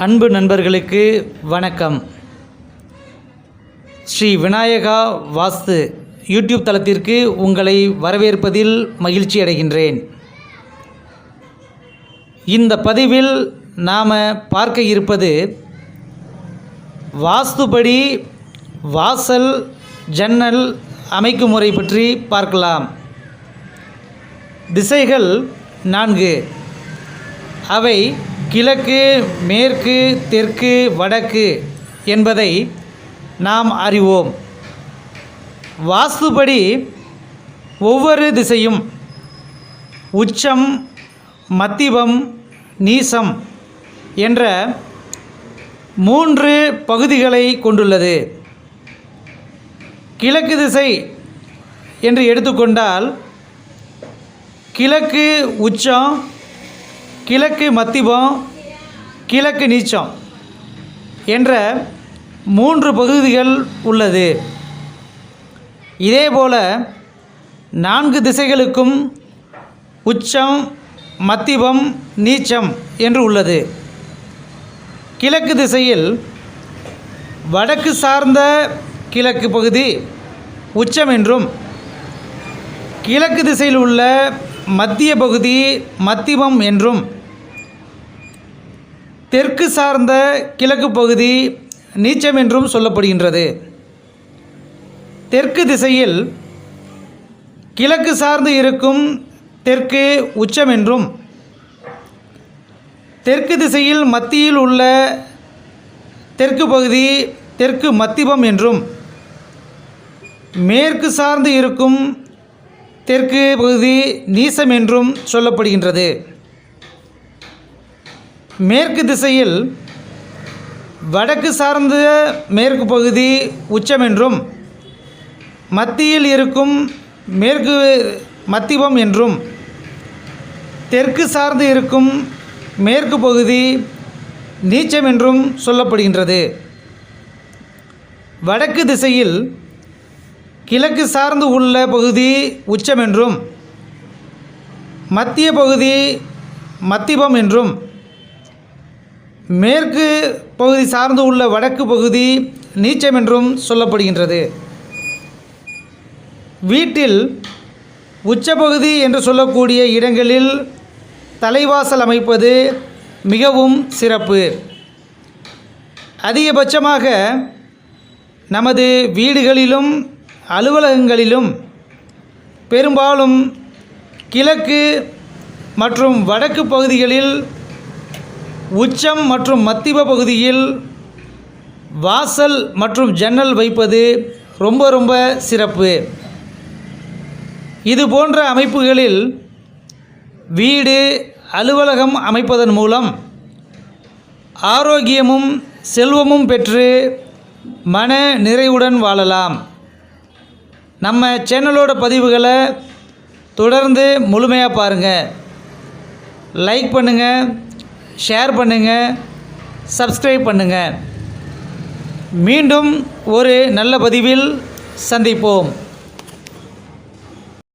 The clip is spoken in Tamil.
அன்பு நண்பர்களுக்கு வணக்கம். ஸ்ரீ விநாயகா வாஸ்து யூடியூப் தளத்திற்கு உங்களை வரவேற்பதில் மகிழ்ச்சி அடைகின்றேன். இந்த பதிவில் நாம் பார்க்க இருப்பது வாஸ்துபடி வாசல் ஜன்னல் அமைக்கும் முறை பற்றி பார்க்கலாம். திசைகள் 4. அவை கிழக்கு, மேற்கு, தெற்கு, வடக்கு என்பதை நாம் அறிவோம். வாஸ்துபடி ஒவ்வொரு திசையும் உச்சம், மத்திபம், நீசம் என்ற 3 பகுதிகளை கொண்டுள்ளது. கிழக்கு திசை என்று எடுத்துக்கொண்டால் கிழக்கு உச்சம், கிழக்கு மத்திபம், கிழக்கு நீச்சம் என்ற 3 பகுதிகள் உள்ளது. இதேபோல் 4 திசைகளுக்கும் உச்சம், மத்திபம், நீச்சம் என்று உள்ளது. கிழக்கு திசையில் வடக்கு சார்ந்த கிழக்கு பகுதி உச்சம் என்றும், கிழக்கு திசையில் உள்ள மத்திய பகுதி மத்திபம் என்றும், தெற்கு சார்ந்த கிழக்கு பகுதி நீச்சம் என்றும் சொல்லப்படுகின்றது. தெற்கு திசையில் கிழக்கு சார்ந்து இருக்கும் தெற்கு உச்சம் என்றும், தெற்கு திசையில் மத்தியில் உள்ள தெற்கு பகுதி தெற்கு மத்திபம் என்றும், மேற்கு சார்ந்து இருக்கும் தெற்கு பகுதி நீசம் என்றும் சொல்லப்படுகின்றது. மேற்கு திசையில் வடக்கு சார்ந்த மேற்கு பகுதி உச்சம் என்றும், மத்தியில் இருக்கும் மேற்கு மத்திபம் என்றும், தெற்கு சார்ந்து இருக்கும் மேற்கு பகுதி நீச்சம் என்றும் சொல்லப்படுகின்றது. வடக்கு திசையில் கிழக்கு சார்ந்து உள்ள பகுதி உச்சம் என்றும், மத்திய பகுதி மத்திபம் என்றும், மேற்கு பகுதி சார்ந்து உள்ள வடக்கு பகுதி நீச்சம் என்றும் சொல்லப்படுகின்றது. வீட்டில் உச்சப்பகுதி என்று சொல்லக்கூடிய இடங்களில் தலைவாசல் அமைப்பது மிகவும் சிறப்பு. அதிகபட்சமாக நமது வீடுகளிலும் அலுவலகங்களிலும் பெரும்பாலும் கிழக்கு மற்றும் வடக்கு பகுதிகளில் உச்சம் மற்றும் மத்திப பகுதியில் வாசல் மற்றும் ஜன்னல் வைப்பது ரொம்ப சிறப்பு. இது போன்ற அமைப்புகளில் வீடு, அலுவலகம் அமைப்பதன் மூலம் ஆரோக்கியமும் செல்வமும் பெற்று மன நிறைவுடன் வாழலாம். நம்ம சேனலோட பதிவுகளை தொடர்ந்து முழுமையாக பாருங்கள். லைக் பண்ணுங்கள், ஷேர் பண்ணுங்கள், சப்ஸ்கிரைப் பண்ணுங்கள். மீண்டும் ஒரு நல்ல பதிவில் சந்திப்போம்.